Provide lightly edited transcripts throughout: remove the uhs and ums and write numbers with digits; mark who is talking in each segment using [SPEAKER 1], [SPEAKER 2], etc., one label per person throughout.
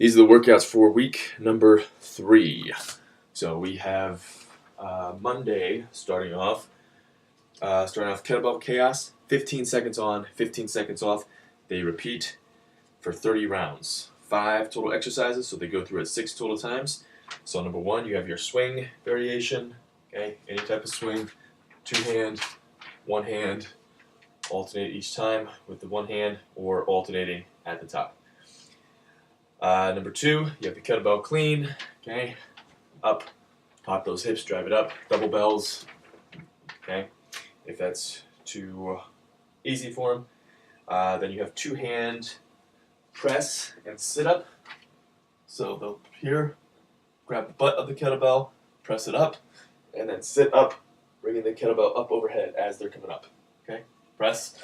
[SPEAKER 1] These are the workouts for week number 3. So we have Monday starting off kettlebell chaos, 15 seconds on, 15 seconds off. They repeat for 30 rounds. 5 total exercises, so they go through it 6 total times. So number 1, you have your swing variation, okay, any type of swing, 2 hand, 1 hand, alternate each time with the 1 hand or alternating at the top. Number 2, you have the kettlebell clean, okay, up, pop those hips, drive it up, double bells, okay, if that's too easy for them. Then you have 2 hand press and sit up, so they'll here, grab the butt of the kettlebell, press it up, and then sit up, bringing the kettlebell up overhead as they're coming up, okay, press,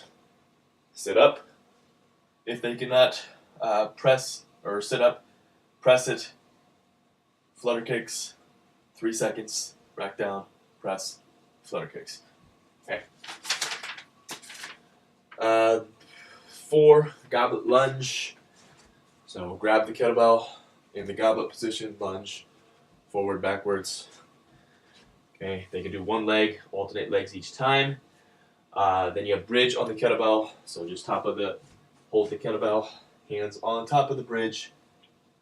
[SPEAKER 1] sit up. If they cannot press or sit up, press it, flutter kicks, 3 seconds, back down, press, flutter kicks. Okay. 4, goblet lunge. So grab the kettlebell in the goblet position, lunge, forward, backwards. Okay, they can do 1 leg, alternate legs each time. Then you have bridge on the kettlebell, so just hold the kettlebell, hands on top of the bridge,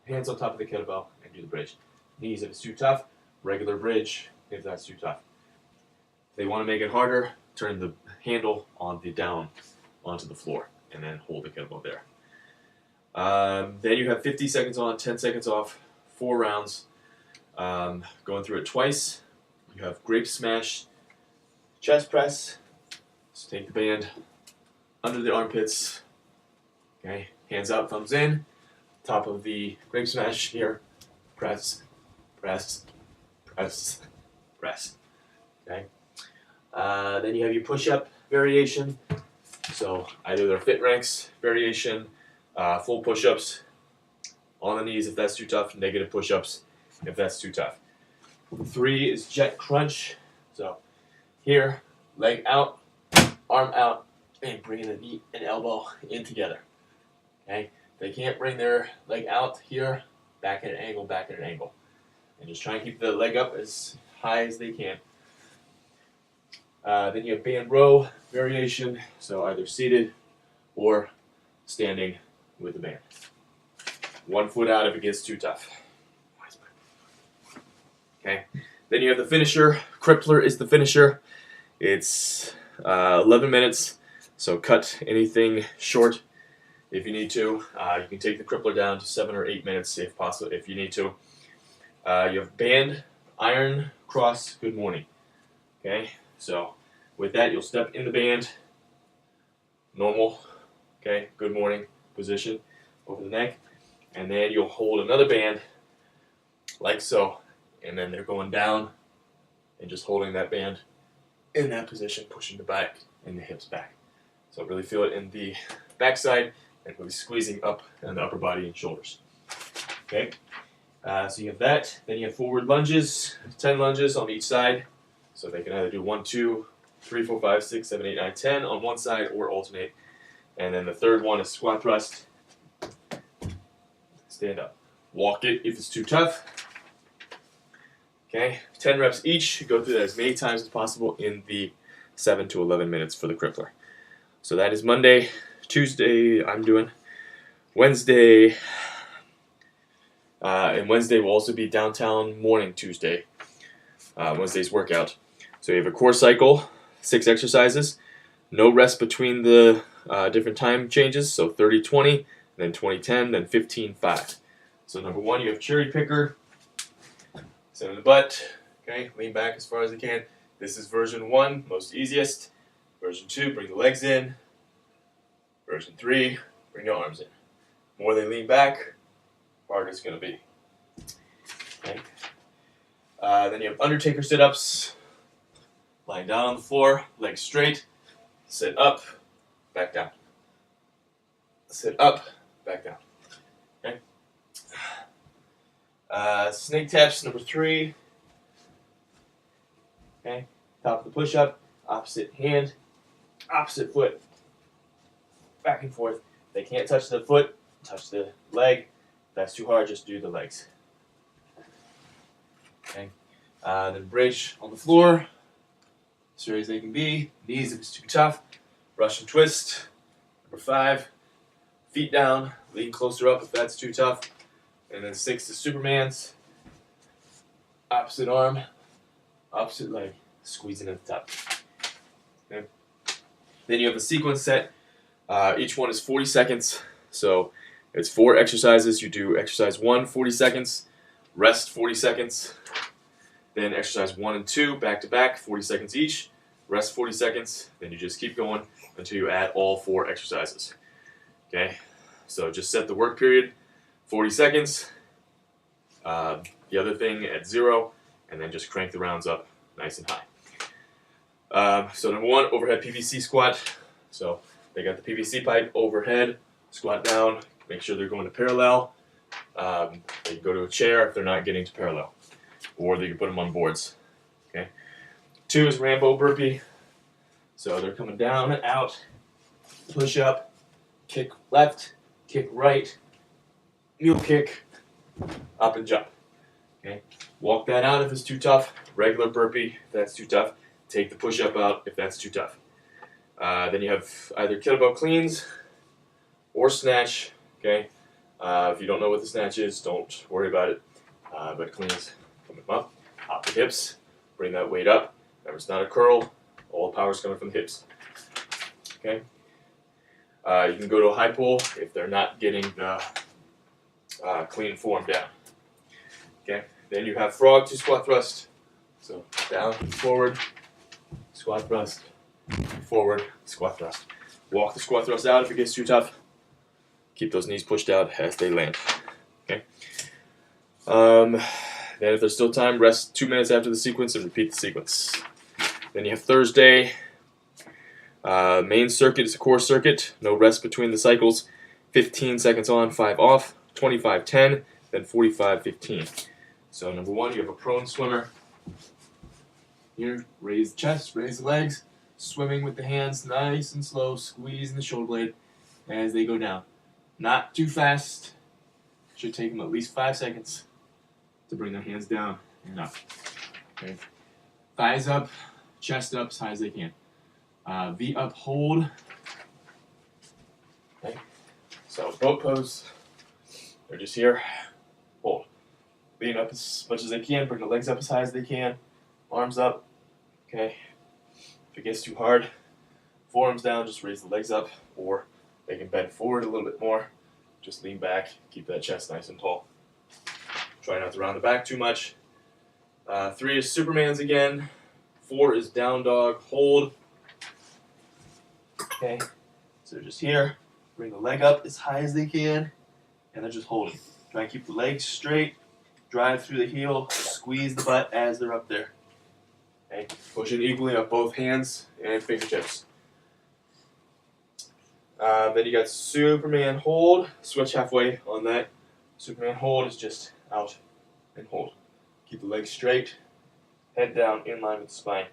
[SPEAKER 1] hands on top of the kettlebell, and do the bridge. Knees if it's too tough, regular bridge if that's too tough. If they want to make it harder, turn the handle down onto the floor, and then hold the kettlebell there. Then you have 50 seconds on, 10 seconds off, 4 rounds. Going through it twice. You have grape smash, chest press. So take the band under the armpits. Okay, hands out, thumbs in. Top of the grape smash here. Press, press, press, press. Okay. Then you have your push-up variation. So either their fit ranks variation, full push-ups, on the knees if that's too tough, negative push-ups if that's too tough. 3 is jet crunch. So here, leg out, arm out, and bringing the knee and elbow in together. Okay, they can't bring their leg out here, back at an angle, back at an angle. And just try and keep the leg up as high as they can. Then you have band row variation, so either seated or standing with the band. 1 foot out if it gets too tough. Okay. Then you have the finisher. Crippler is the finisher. It's 11 minutes, so cut anything short if you need to. You can take the crippler down to 7 or 8 minutes if possible, if you need to. You have band, iron, cross, good morning. Okay, so with that, you'll step in the band, normal, okay, good morning position over the neck, and then you'll hold another band like so, and then they're going down and just holding that band in that position, pushing the back and the hips back. So really feel it in the backside and really squeezing up in the upper body and shoulders. Okay, so you have that. Then you have forward lunges, 10 lunges on each side. So they can either do 1, 2, 3, 4, 5, 6, 7, 8, 9, 10 on one side or alternate. And then the third one is squat thrust. Stand up. Walk it if it's too tough. Okay, 10 reps each. Go through that as many times as possible in the 7 to 11 minutes for the crippler. So that is Monday. Tuesday I'm doing. Wednesday. And Wednesday will also be downtown morning Tuesday. Wednesday's workout. So you have a core cycle, 6 exercises. No rest between the different time changes. So 30-20, then 20-10, then 15-5. So number 1, you have cherry picker. Center the butt, okay, lean back as far as you can. This is version 1, most easiest. Version 2, bring the legs in. Version 3, bring your arms in. The more they lean back, harder it's going to be. Okay. Then you have Undertaker sit-ups. Lying down on the floor, legs straight. Sit up, back down. Sit up, back down. Okay. Snake taps, number 3. Okay, top of the push-up, opposite hand, opposite foot, back and forth. They can't touch the foot, touch the leg, that's too hard, just do the legs. Okay. Then bridge on the floor, straight as they can be. Knees if it's too tough. Russian twist. Number 5. Feet down, lean closer up if that's too tough. And then 6 is Superman's. Opposite arm, opposite leg, squeezing at the top. Okay. Then you have a sequence set. Each one is 40 seconds. So it's 4 exercises. You do exercise 1, 40 seconds, rest 40 seconds. Then exercise 1 and 2, back to back, 40 seconds each, rest 40 seconds. Then you just keep going until you add all 4 exercises. Okay, so just set the work period, 40 seconds. The other thing at 0, and then just crank the rounds up nice and high. So number 1, overhead PVC squat. So they got the PVC pipe overhead, squat down, make sure they're going to parallel. They can go to a chair if they're not getting to parallel, or they can put them on boards. Okay. 2 is Rambo burpee. So they're coming down and out, push up, kick left, kick right, mule kick, up and jump. Okay. Walk that out if it's too tough. Regular burpee if that's too tough. Take the push up out if that's too tough. Then you have either kettlebell cleans or snatch. Okay. If you don't know what the snatch is, don't worry about it. But cleans, come up, hop the hips, bring that weight up. Remember, it's not a curl. All the power's coming from the hips. Okay. You can go to a high pull if they're not getting the clean form down. Okay. Then you have frog to squat thrust. So down, forward, squat thrust, forward, squat thrust. Walk the squat thrust out if it gets too tough. Keep those knees pushed out as they land. Okay. Then if there's still time, rest 2 minutes after the sequence and repeat the sequence. Then you have Thursday. Main circuit is a core circuit. No rest between the cycles. 15 seconds on, 5 off. 25-10, then 45-15. So number 1, you have a prone swimmer. Here, raise the chest, raise the legs. Swimming with the hands nice and slow, squeezing the shoulder blade as they go down. Not too fast. Should take them at least 5 seconds to bring their hands down and up. Okay. Thighs up, chest up as high as they can. V up hold. Okay. So boat pose. They're just here. Hold. Lean up as much as they can. Bring the legs up as high as they can. Arms up. Okay. If it gets too hard, forearms down, just raise the legs up, or they can bend forward a little bit more. Just lean back, keep that chest nice and tall. Try not to round the back too much. 3 is Superman's again. 4 is down dog, hold. Okay, so they're just here. Bring the leg up as high as they can, and they're just holding. Try and keep the legs straight. Drive through the heel, squeeze the butt as they're up there. Okay, push it equally on both hands and fingertips. Then you got Superman hold. Switch halfway on that. Superman hold is just out and hold. Keep the legs straight, head down in line with the spine.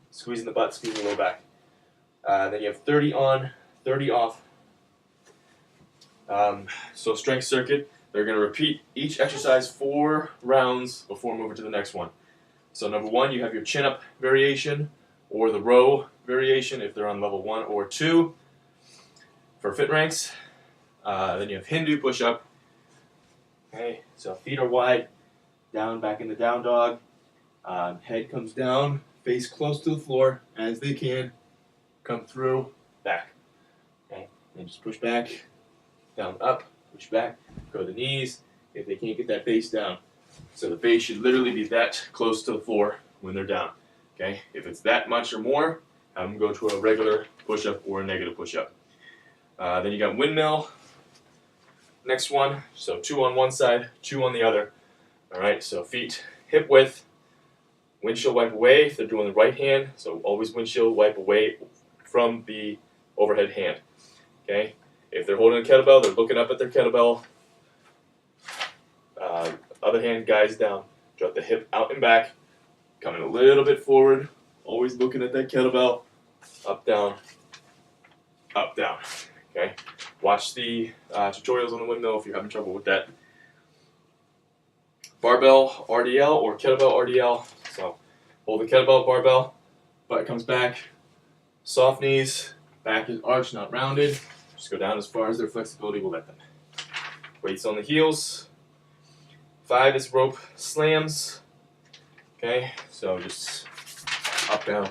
[SPEAKER 1] Squeezing the butt, squeezing the low back. Then you have 30 on, 30 off. So strength circuit, they're going to repeat each exercise 4 rounds before moving to the next one. So number 1, you have your chin-up variation or the row variation if they're on level 1 or 2 for fit ranks. Then you have Hindu push-up. Okay, so feet are wide, down, back in the down dog. Head comes down, face close to the floor as they can. Come through, back. Okay, and just push back, down, up, push back, go to the knees if they can't get that face down. So the base should literally be that close to the floor when they're down. Okay, if it's that much or more, have them go to a regular push-up or a negative push-up. Then you got windmill. Next one, so 2 on one side, 2 on the other. All right, so feet hip width, windshield wipe away if they're doing the right hand. So always windshield wipe away from the overhead hand. Okay, if they're holding a kettlebell, they're looking up at their kettlebell. Other hand, guys down. Drop the hip out and back, coming a little bit forward. Always looking at that kettlebell. Up, down, up, down. Okay. Watch the tutorials on the windmill if you're having trouble with that. Barbell RDL or kettlebell RDL. So hold the kettlebell barbell, butt comes back, soft knees, back is arched, not rounded. Just go down as far as their flexibility will let them. Weights on the heels. 5 is rope slams. Okay, so just up, down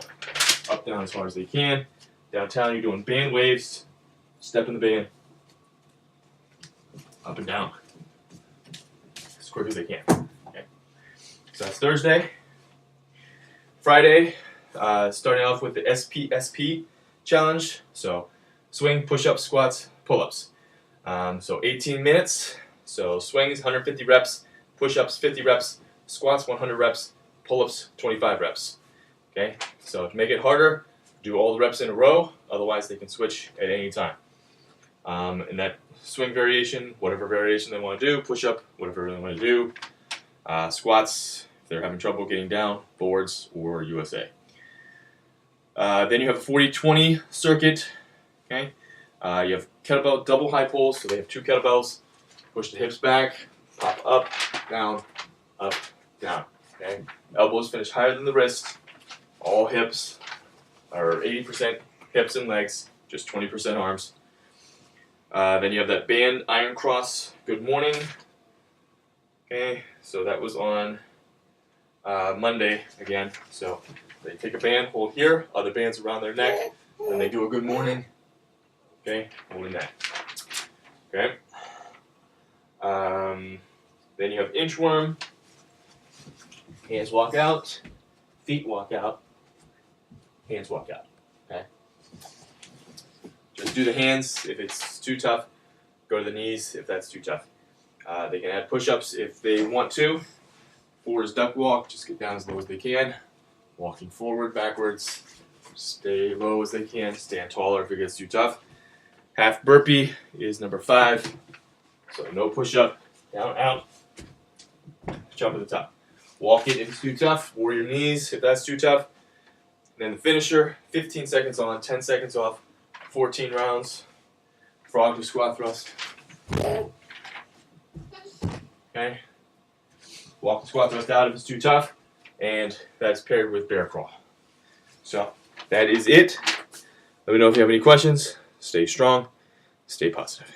[SPEAKER 1] as far as they can. Downtown, you're doing band waves. Step in the band. Up and down. As quick as they can. Okay. So that's Thursday. Friday, starting off with the SPSP challenge. So swing, push-ups, squats, pull-ups. So 18 minutes. So swings, 150 reps. Push-ups, 50 reps. Squats, 100 reps. Pull-ups, 25 reps. Okay, so to make it harder, do all the reps in a row. Otherwise, they can switch at any time. And that swing variation, whatever variation they want to do, push-up, whatever they want to do. Squats, if they're having trouble getting down, boards, or USA. Then you have a 40-20 circuit. Okay, you have kettlebell double high pulls, so they have 2 kettlebells. Push the hips back, pop up, down, down. Okay, elbows finish higher than the wrist. All hips, or 80% hips and legs, just 20% arms. Then you have that band iron cross. Good morning. Okay, so that was on Monday again. So they take a band, hold here, other bands around their neck, and they do a good morning. Okay, holding that. Okay. Then you have inchworm. Hands walk out, feet walk out, hands walk out. Okay. Just do the hands if it's too tough. Go to the knees if that's too tough. They can add push-ups if they want to. 4 is duck walk. Just get down as low as they can. Walking forward, backwards. Stay low as they can. Stand taller if it gets too tough. Half burpee is number 5. So no push-up. Down, out. Jump at the top. Walk it if it's too tough. Warrior knees if that's too tough. And then the finisher, 15 seconds on, 10 seconds off, 14 rounds. Frog to squat thrust. Okay. Walk the squat thrust out if it's too tough. And that's paired with bear crawl. So that is it. Let me know if you have any questions. Stay strong. Stay positive.